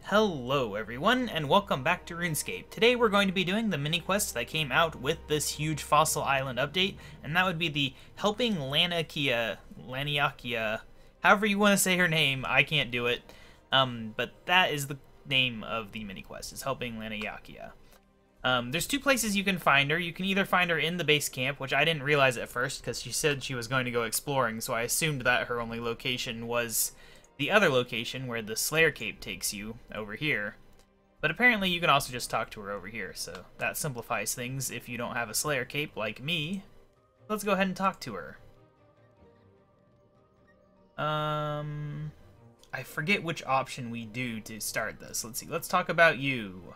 Hello everyone, and welcome back to RuneScape. Today we're going to be doing the mini-quest that came out with this huge Fossil Island update, and that would be the Helping Laniakea, however you want to say her name, I can't do it. But that is the name of the mini-quest, is Helping Laniakea. There's two places you can find her. You can either find her in the base camp, which I didn't realize at first, because she said she was going to go exploring, so I assumed that her only location was the other location where the Slayer Cape takes you over here. But apparently you can also just talk to her over here, so that simplifies things if you don't have a Slayer Cape like me. Let's go ahead and talk to her. I forget which option we do to start this. Let's see. Let's talk about you.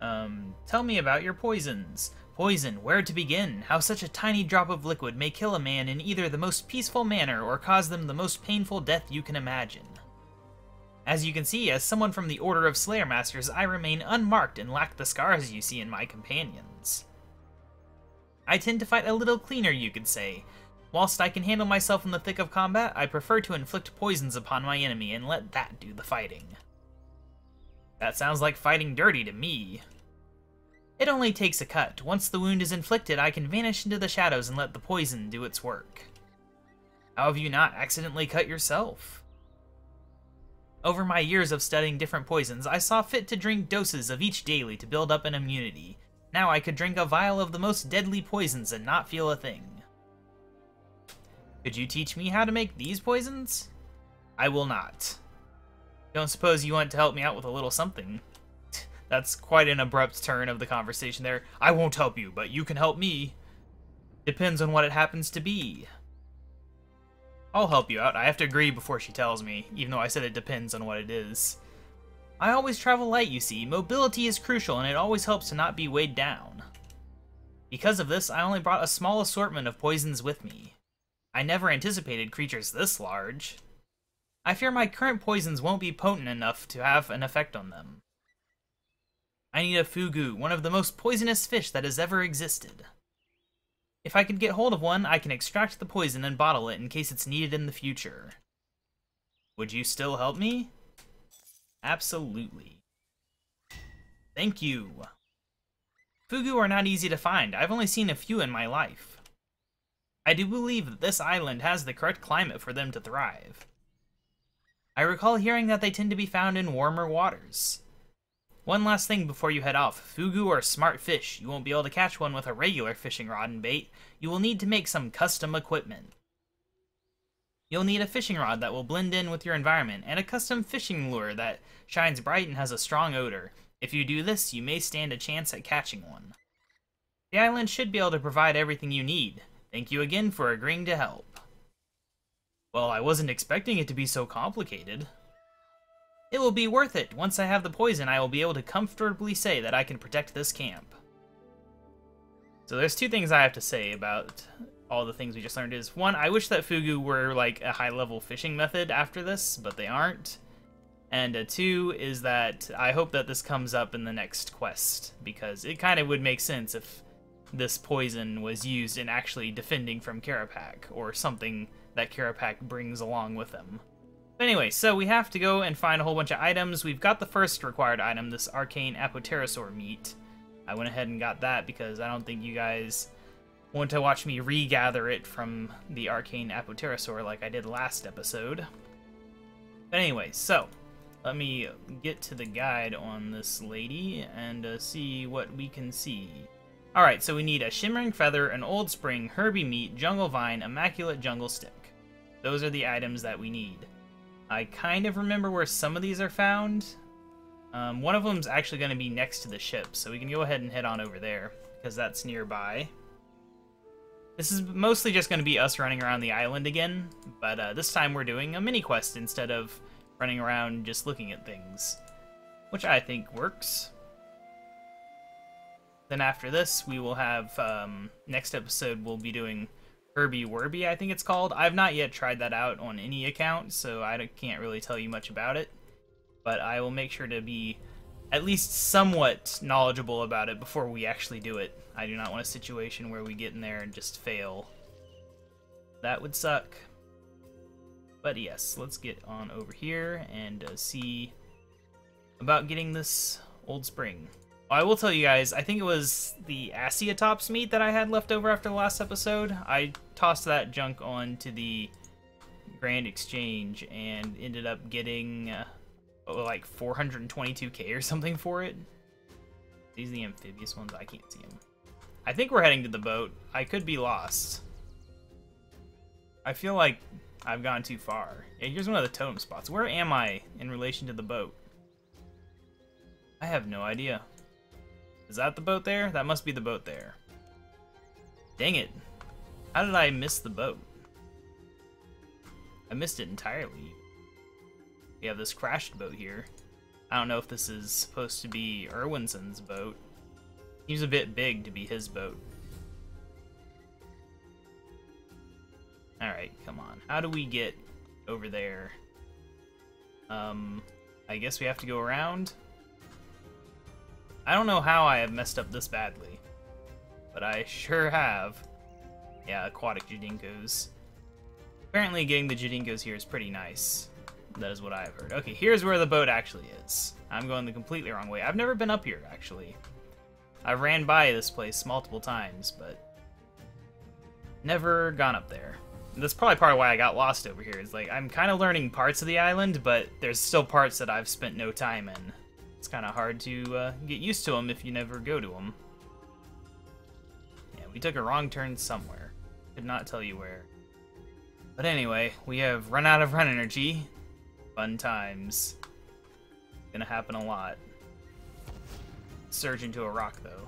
Tell me about your poisons. Poison, where to begin? How such a tiny drop of liquid may kill a man in either the most peaceful manner or cause them the most painful death you can imagine. As you can see, as someone from the Order of Slayer Masters, I remain unmarked and lack the scars you see in my companions. I tend to fight a little cleaner, you could say. Whilst I can handle myself in the thick of combat, I prefer to inflict poisons upon my enemy and let that do the fighting. That sounds like fighting dirty to me. It only takes a cut. Once the wound is inflicted, I can vanish into the shadows and let the poison do its work. How have you not accidentally cut yourself? Over my years of studying different poisons, I saw fit to drink doses of each daily to build up an immunity. Now I could drink a vial of the most deadly poisons and not feel a thing. Could you teach me how to make these poisons? I will not. Don't suppose you want to help me out with a little something? That's quite an abrupt turn of the conversation there. I won't help you, but you can help me. Depends on what it happens to be. I'll help you out. I have to agree before she tells me, even though I said it depends on what it is. I always travel light, you see. Mobility is crucial, and it always helps to not be weighed down. Because of this, I only brought a small assortment of poisons with me. I never anticipated creatures this large. I fear my current poisons won't be potent enough to have an effect on them. I need a fugu, one of the most poisonous fish that has ever existed. If I could get hold of one, I can extract the poison and bottle it in case it's needed in the future. Would you still help me? Absolutely. Thank you. Fugu are not easy to find. I've only seen a few in my life. I do believe that this island has the correct climate for them to thrive. I recall hearing that they tend to be found in warmer waters. One last thing before you head off. Fugu are smart fish. You won't be able to catch one with a regular fishing rod and bait. You will need to make some custom equipment. You'll need a fishing rod that will blend in with your environment, and a custom fishing lure that shines bright and has a strong odor. If you do this, you may stand a chance at catching one. The island should be able to provide everything you need. Thank you again for agreeing to help. Well, I wasn't expecting it to be so complicated. It will be worth it. Once I have the poison, I will be able to comfortably say that I can protect this camp. So there's two things I have to say about all the things we just learned is, one, I wish that Fugu were like a high-level fishing method after this, but they aren't. And two is that I hope that this comes up in the next quest, because it kind of would make sense if this poison was used in actually defending from Karapak, or something that Karapak brings along with him. But anyway, so we have to go and find a whole bunch of items. We've got the first required item, this arcane apopterosaur meat. I went ahead and got that because I don't think you guys want to watch me regather it from the arcane apopterosaur like I did last episode. But anyway, so let me get to the guide on this lady and see what we can see. Alright, so we need a shimmering feather, an old spring, herby meat, jungle vine, immaculate jungle stick. Those are the items that we need. I kind of remember where some of these are found. One of them's actually going to be next to the ship, so we can go ahead and head on over there, because that's nearby. This is mostly just going to be us running around the island again, but this time we're doing a mini-quest instead of running around just looking at things, which I think works. Then after this, we will have, next episode we'll be doing Herby Werby, I think it's called. I've not yet tried that out on any account, so I can't really tell you much about it. But I will make sure to be at least somewhat knowledgeable about it before we actually do it. I do not want a situation where we get in there and just fail. That would suck. But yes, let's get on over here and see about getting this old spring. I will tell you guys, I think it was the Asiatops meat that I had left over after the last episode. I tossed that junk on to the Grand Exchange and ended up getting like 422k or something for it. These are the amphibious ones. I can't see them. I think we're heading to the boat. I could be lost. I feel like I've gone too far. Yeah, here's one of the totem spots. Where am I in relation to the boat? I have no idea. Is that the boat there? That must be the boat there. Dang it. How did I miss the boat? I missed it entirely. We have this crashed boat here. I don't know if this is supposed to be Erwinson's boat. He's a bit big to be his boat. Alright, come on. How do we get over there? I guess we have to go around? I don't know how I have messed up this badly, but I sure have. Yeah, aquatic Jadinkos. Apparently getting the Jadinkos here is pretty nice. That is what I've heard. Okay, here's where the boat actually is. I'm going the completely wrong way. I've never been up here, actually. I've ran by this place multiple times, but never gone up there. And that's probably part of why I got lost over here. It's like, I'm kind of learning parts of the island, but there's still parts that I've spent no time in. It's kind of hard to get used to them if you never go to them. Yeah, we took a wrong turn somewhere. Could not tell you where. But anyway, we have run out of run energy. Fun times. Gonna happen a lot. Surge into a rock, though.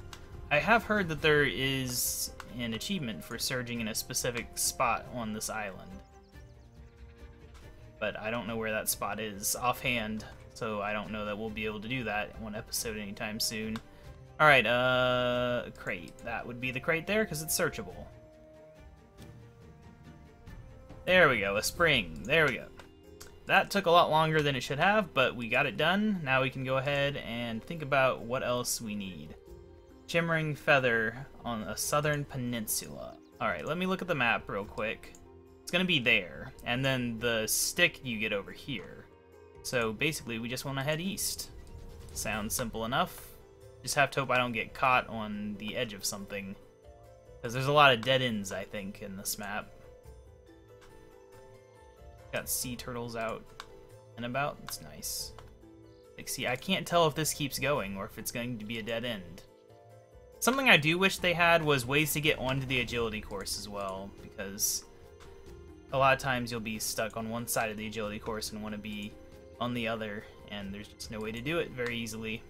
I have heard that there is an achievement for surging in a specific spot on this island. But I don't know where that spot is offhand. So I don't know that we'll be able to do that in one episode anytime soon. Alright, crate. That would be the crate there, because it's searchable. There we go, a spring. There we go. That took a lot longer than it should have, but we got it done. Now we can go ahead and think about what else we need. Shimmering feather on a southern peninsula. Alright, let me look at the map real quick. It's gonna be there, and then the stick you get over here. So basically, we just want to head east. Sounds simple enough. Just have to hope I don't get caught on the edge of something. Because there's a lot of dead ends, I think, in this map. Got sea turtles out and about. It's nice. Like, see, I can't tell if this keeps going or if it's going to be a dead end. Something I do wish they had was ways to get onto the agility course as well. Because a lot of times you'll be stuck on one side of the agility course and want to be on the other, and there's just no way to do it very easily.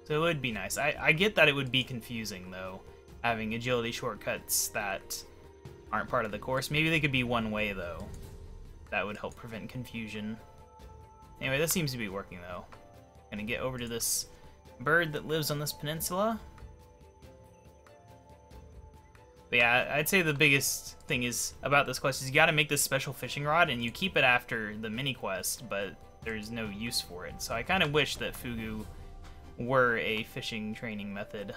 So it would be nice. I get that it would be confusing, though, having agility shortcuts that aren't part of the course. Maybe they could be one way, though. That would help prevent confusion. Anyway, this seems to be working, though. Gonna get over to this bird that lives on this peninsula. But yeah, I'd say the biggest thing is about this quest is you gotta make this special fishing rod, and you keep it after the mini quest, but there's no use for it. So I kind of wish that Fugu were a fishing training method.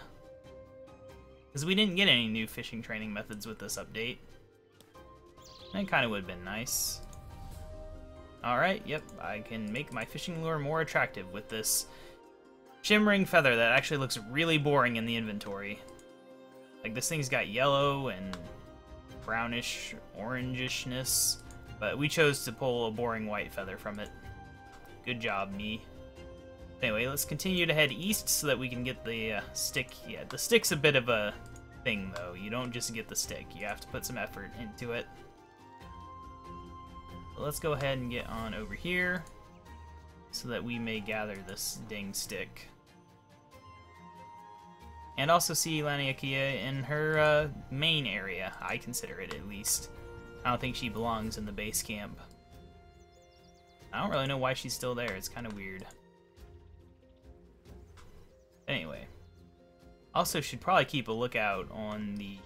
Because we didn't get any new fishing training methods with this update. That kind of would have been nice. Alright, yep, I can make my fishing lure more attractive with this shimmering feather that actually looks really boring in the inventory. Like, this thing's got yellow and brownish orangishness, but we chose to pull a boring white feather from it. Good job, me. Anyway, let's continue to head east so that we can get the stick. Yeah, the stick's a bit of a thing, though. You don't just get the stick. You have to put some effort into it. So let's go ahead and get on over here so that we may gather this dang stick. And also see Laniakea in her main area. I consider it, at least. I don't think she belongs in the base camp. I don't really know why she's still there. It's kind of weird. Anyway. Also should probably keep a lookout on the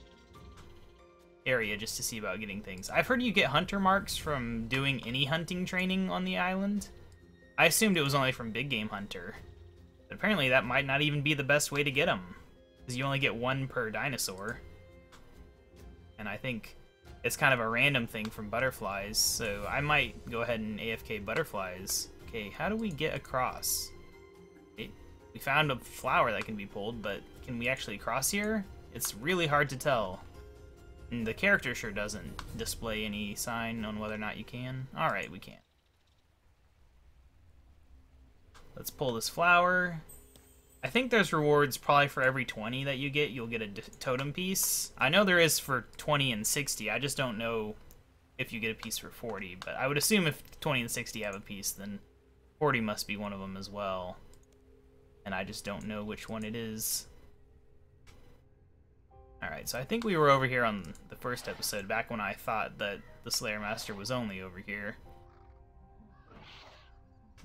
area just to see about getting things. I've heard you get hunter marks from doing any hunting training on the island. I assumed it was only from Big Game Hunter. But apparently that might not even be the best way to get them. Because you only get one per dinosaur. And I think it's kind of a random thing from butterflies, so I might go ahead and AFK butterflies Okay, how do we get across? We found a flower that can be pulled, but can we actually cross here? It's really hard to tell. And the character sure doesn't display any sign on whether or not you can. Alright, we can. Let's pull this flower. I think there's rewards probably for every 20 that you get, you'll get a totem piece. I know there is for 20 and 60, I just don't know if you get a piece for 40, but I would assume if 20 and 60 have a piece, then 40 must be one of them as well. And I just don't know which one it is. Alright, so I think we were over here on the first episode, back when I thought that the Slayer Master was only over here.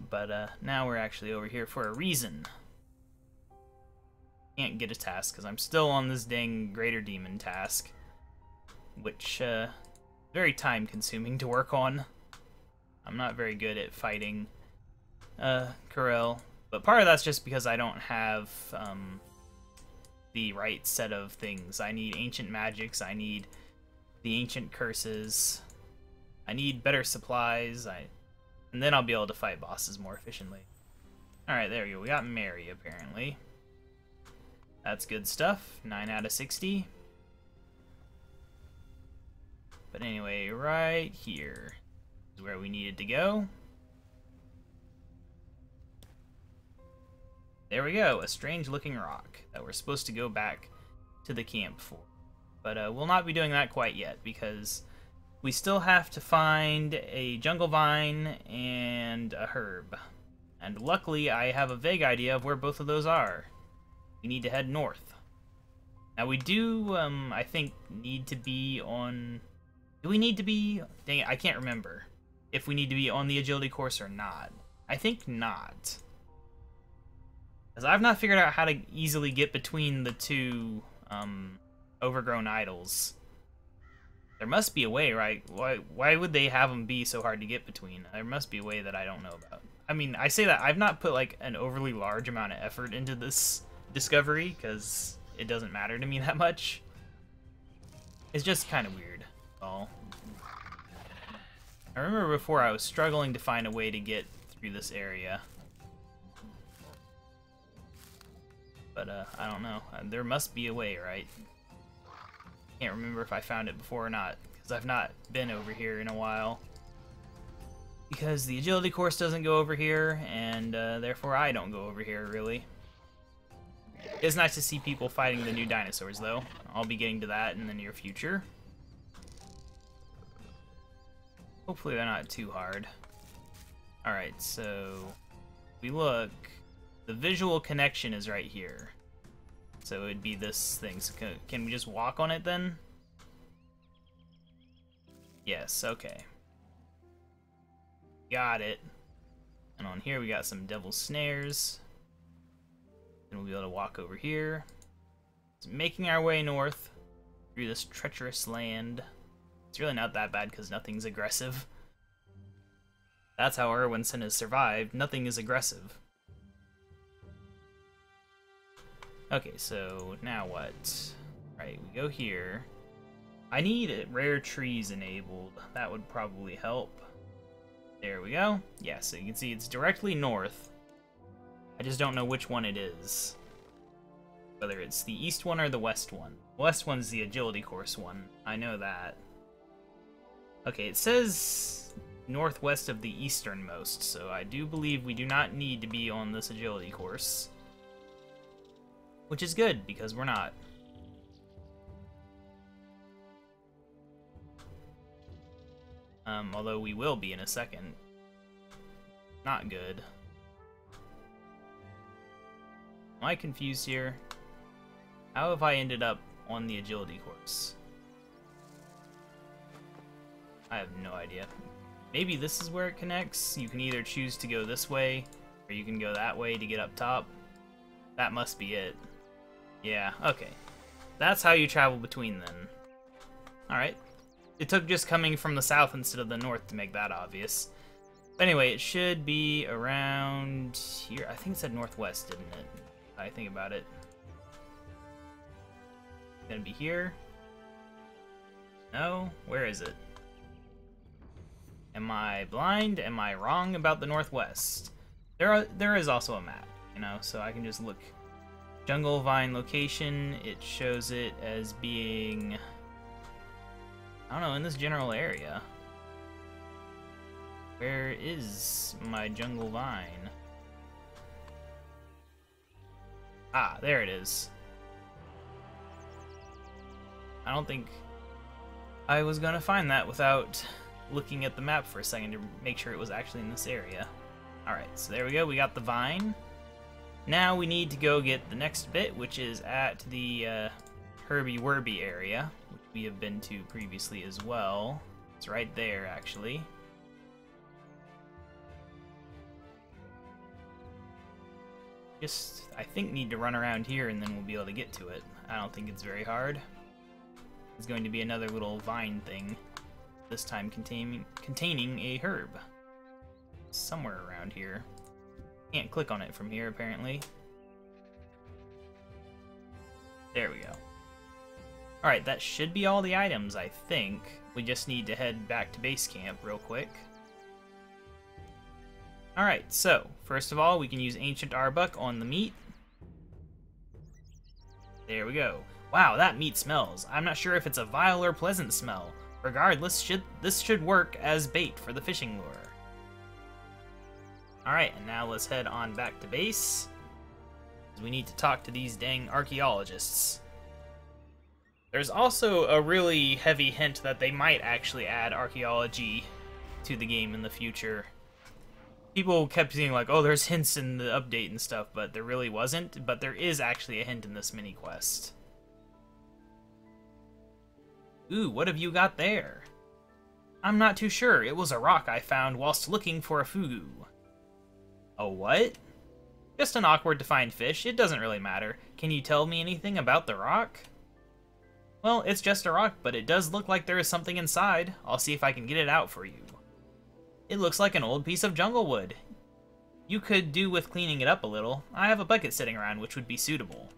But now we're actually over here for a reason. Can't get a task because I'm still on this dang Greater Demon task, which very time consuming to work on. I'm not very good at fighting Corel, but part of that's just because I don't have the right set of things. I need ancient magics, I need the ancient curses, I need better supplies, and then I'll be able to fight bosses more efficiently. Alright, there we go. We got Mary, apparently. That's good stuff. 9 out of 60. But anyway, right here is where we needed to go. There we go. A strange-looking rock that we're supposed to go back to the camp for. But we'll not be doing that quite yet, because we still have to find a jungle vine and a herb. And luckily, I have a vague idea of where both of those are. We need to head north. Now we do, I think, need to be on... Do we need to be... Dang it, I can't remember if we need to be on the agility course or not. I think not. Because I've not figured out how to easily get between the two overgrown idols. There must be a way, right? Why would they have them be so hard to get between? There must be a way that I don't know about. I mean, I say that I've not put like an overly large amount of effort into this discovery, because it doesn't matter to me that much. It's just kind of weird. All. I remember before I was struggling to find a way to get through this area. But I don't know. There must be a way, right? Can't remember if I found it before or not, because I've not been over here in a while. Because the agility course doesn't go over here, and therefore I don't go over here, really. It's nice to see people fighting the new dinosaurs, though. I'll be getting to that in the near future. Hopefully they're not too hard. Alright, so... we look... The visual connection is right here. So it'd be this thing. So can we just walk on it then? Yes, okay. Got it. And on here we got some devil snares. And we'll be able to walk over here. So making our way north through this treacherous land. It's really not that bad because nothing's aggressive. That's how Erwinson has survived. Nothing is aggressive. Okay, so now what? Right, we go here. I need rare trees enabled. That would probably help. There we go. Yeah, so you can see it's directly north. I just don't know which one it is. Whether it's the east one or the west one. The west one's the agility course one. I know that. Okay, it says northwest of the easternmost, so I do believe we do not need to be on this agility course. Which is good, because we're not. Although we will be in a second. Not good. Am I confused here? How have I ended up on the agility course? I have no idea. Maybe this is where it connects? You can either choose to go this way, or you can go that way to get up top. That must be it. Yeah, okay. That's how you travel between them. Alright. It took just coming from the south instead of the north to make that obvious. But anyway, it should be around here. I think it said northwest, didn't it? I think about it. It's gonna be here? No? Where is it? Am I blind? Am I wrong about the Northwest? There is also a map, you know, so I can just look. Jungle Vine location, it shows it as being, I don't know, in this general area. Where is my Jungle Vine? Ah, there it is. I don't think I was gonna find that without looking at the map for a second to make sure it was actually in this area. Alright, so there we go, we got the vine. Now we need to go get the next bit, which is at the Herby Werby area, which we have been to previously as well. It's right there, actually. Just, I think, need to run around here and then we'll be able to get to it. I don't think it's very hard. It's going to be another little vine thing, this time containing a herb. Somewhere around here. Can't click on it from here, apparently. There we go. Alright, that should be all the items, I think. We just need to head back to base camp real quick. Alright, so, first of all, we can use Ancient Arbuck on the meat. There we go. Wow, that meat smells. I'm not sure if it's a vile or pleasant smell. Regardless, this should work as bait for the fishing lure. Alright, and now let's head on back to base. We need to talk to these dang archaeologists. There's also a really heavy hint that they might actually add archaeology to the game in the future. People kept seeing like, oh, there's hints in the update and stuff, but there really wasn't. But there is actually a hint in this mini quest. Ooh, what have you got there? I'm not too sure. It was a rock I found whilst looking for a fugu. A what? Just an awkward to find fish. It doesn't really matter. Can you tell me anything about the rock? Well, it's just a rock, but it does look like there is something inside. I'll see if I can get it out for you. It looks like an old piece of jungle wood. You could do with cleaning it up a little. I have a bucket sitting around which would be suitable.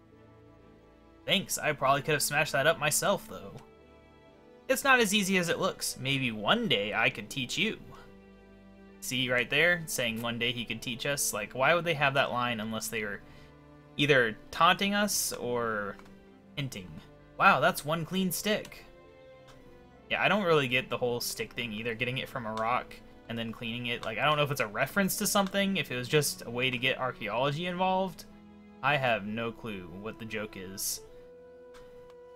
Thanks, I probably could have smashed that up myself, though. It's not as easy as it looks. Maybe one day I could teach you. See right there, saying one day he could teach us? Like, why would they have that line unless they were either taunting us or hinting? Wow, that's one clean stick. Yeah, I don't really get the whole stick thing either, getting it from a rock and then cleaning it. Like, I don't know if it's a reference to something, if it was just a way to get archaeology involved. I have no clue what the joke is.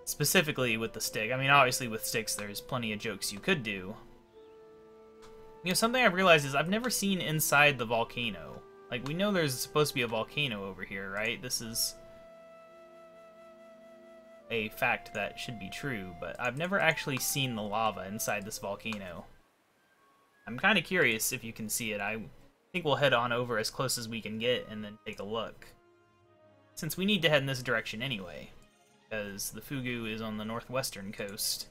Specifically with the stick. I mean, obviously with sticks there's plenty of jokes you could do. You know, something I've realized is I've never seen inside the volcano. Like, we know there's supposed to be a volcano over here, right? This is a fact that should be true, but I've never actually seen the lava inside this volcano. I'm kind of curious if you can see it. I think we'll head on over as close as we can get and then take a look. Since we need to head in this direction anyway, because the fugu is on the northwestern coast.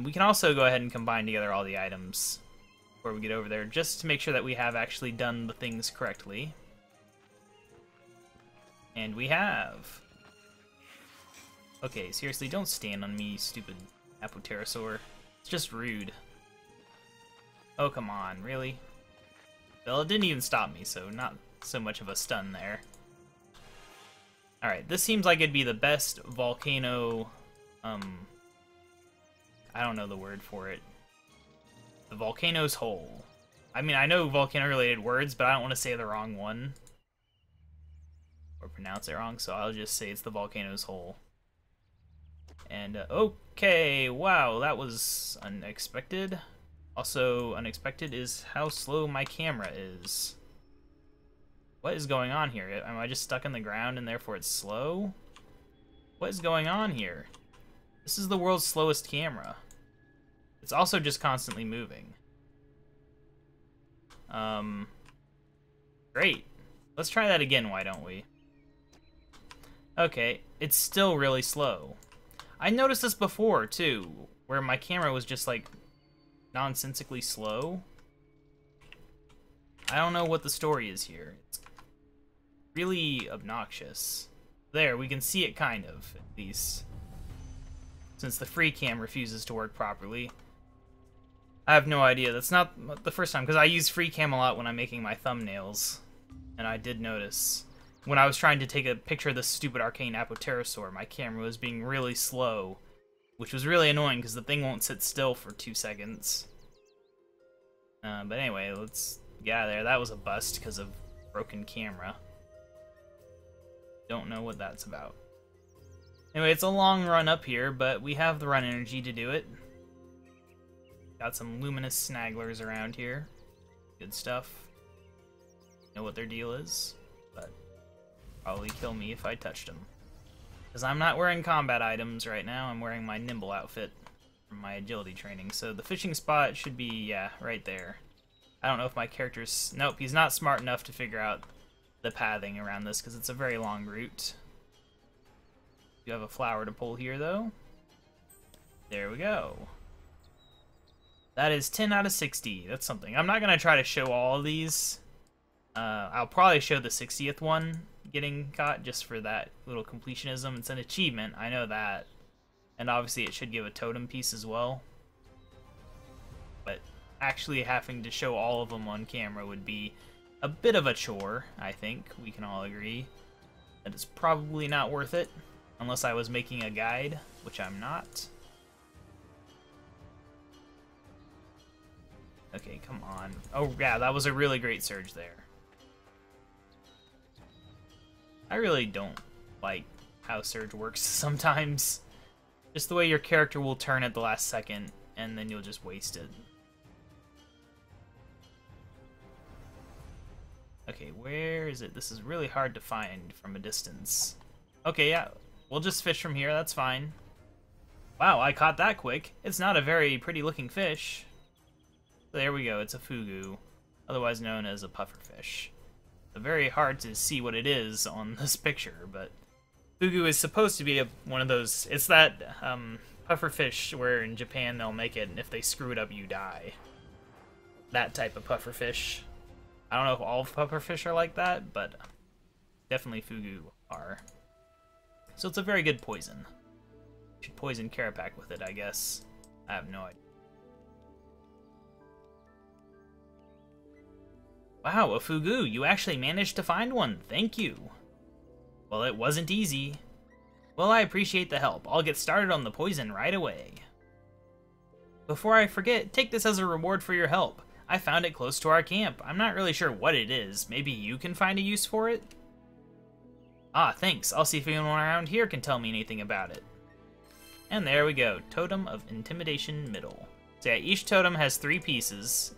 We can also go ahead and combine together all the items before we get over there, just to make sure that we have actually done the things correctly. And we have. Okay, seriously, don't stand on me, stupid Apoterasaur. It's just rude. Oh, come on, really? Well, it didn't even stop me, so not so much of a stun there. Alright, this seems like it'd be the best volcano, I don't know the word for it. The volcano's hole. I mean, I know volcano-related words, but I don't want to say the wrong one. Or pronounce it wrong, so I'll just say it's the volcano's hole. And, okay, wow, that was unexpected. Also, unexpected is how slow my camera is. What is going on here? Am I just stuck in the ground and therefore it's slow? What is going on here? This is the world's slowest camera. It's also just constantly moving. Great. Let's try that again, why don't we? Okay, it's still really slow. I noticed this before, too, where my camera was just, like, nonsensically slow. I don't know what the story is here. It's really obnoxious. There, we can see it kind of, at least. Since the free cam refuses to work properly. I have no idea. That's not the first time, because I use free cam a lot when I'm making my thumbnails. And I did notice, when I was trying to take a picture of this stupid arcane apoterasaur, my camera was being really slow, which was really annoying, because the thing won't sit still for 2 seconds. But anyway, let's get out of there. That was a bust because of broken camera. Don't know what that's about. Anyway, it's a long run up here, but we have the run energy to do it. Got some luminous snagglers around here. Good stuff. Know what their deal is, but probably kill me if I touched them. Because I'm not wearing combat items right now, I'm wearing my nimble outfit from my agility training. So the fishing spot should be, yeah, right there. I don't know if my character's... Nope, he's not smart enough to figure out the pathing around this, because it's a very long route. You have a flower to pull here, though. There we go. That is 10 out of 60. That's something. I'm not going to try to show all of these. I'll probably show the 60th one getting caught just for that little completionism. It's an achievement, I know that. And obviously it should give a totem piece as well. But actually having to show all of them on camera would be a bit of a chore, I think. We can all agree that it's probably not worth it. Unless I was making a guide, which I'm not. Okay, come on. Oh, yeah, that was a really great surge there. I really don't like how surge works sometimes. Just the way your character will turn at the last second, and then you'll just waste it. Okay, where is it? This is really hard to find from a distance. Okay, yeah, we'll just fish from here, that's fine. Wow, I caught that quick. It's not a very pretty looking fish. There we go, it's a fugu, otherwise known as a pufferfish. It's very hard to see what it is on this picture, but fugu is supposed to be one of those, it's that pufferfish where in Japan they'll make it and if they screw it up you die. That type of pufferfish. I don't know if all pufferfish are like that, but definitely fugu are. So it's a very good poison. You should poison Karapak with it, I guess. I have no idea. Wow, a fugu! You actually managed to find one! Thank you! Well, it wasn't easy. Well, I appreciate the help. I'll get started on the poison right away. Before I forget, take this as a reward for your help. I found it close to our camp. I'm not really sure what it is. Maybe you can find a use for it? Ah, thanks. I'll see if anyone around here can tell me anything about it. And there we go. Totem of Intimidation Middle. So yeah, each totem has 3 pieces.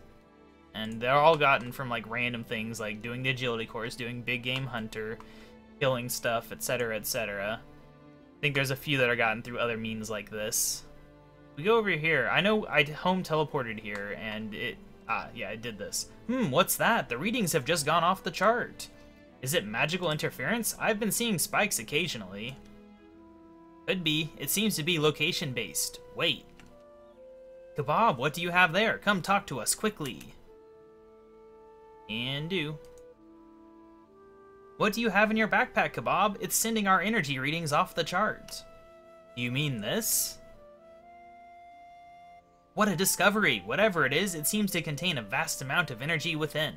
And they're all gotten from like random things like doing the agility course, doing big game hunter, killing stuff, etc, etc. I think there's a few that are gotten through other means like this. We go over here. I know I home teleported here and it... Ah, yeah, I did this. What's that? The readings have just gone off the chart. Is it magical interference? I've been seeing spikes occasionally. Could be. It seems to be location-based. Wait. KaBob, what do you have there? Come talk to us quickly. And do. What do you have in your backpack, KaBob? It's sending our energy readings off the chart. You mean this? What a discovery! Whatever it is, it seems to contain a vast amount of energy within.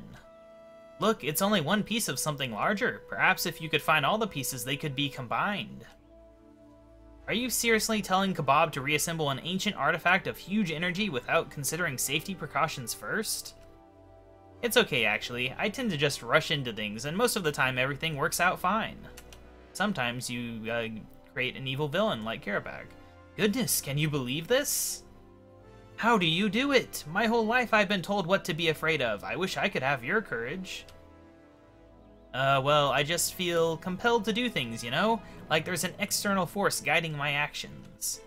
Look, it's only one piece of something larger. Perhaps if you could find all the pieces, they could be combined. Are you seriously telling KaBob to reassemble an ancient artifact of huge energy without considering safety precautions first? It's okay, actually. I tend to just rush into things, and most of the time everything works out fine. Sometimes you create an evil villain like Karapak. Goodness, can you believe this? How do you do it? My whole life I've been told what to be afraid of. I wish I could have your courage. Well, I just feel compelled to do things, you know? Like there's an external force guiding my actions.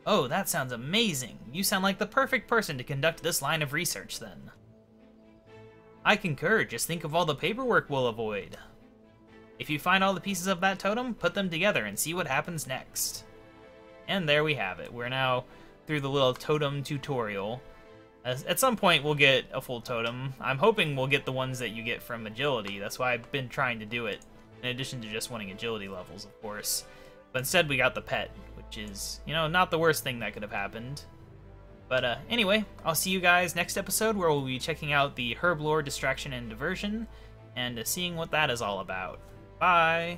Oh, that sounds amazing. You sound like the perfect person to conduct this line of research, then. I concur. Just think of all the paperwork we'll avoid. If you find all the pieces of that totem, put them together and see what happens next. And there we have it. We're now through the little totem tutorial. At some point, we'll get a full totem. I'm hoping we'll get the ones that you get from agility. That's why I've been trying to do it, in addition to just wanting agility levels, of course. But instead, we got the pet, which is, you know, not the worst thing that could have happened. But anyway, I'll see you guys next episode where we'll be checking out the herb lore, distraction, and diversion, and seeing what that is all about. Bye!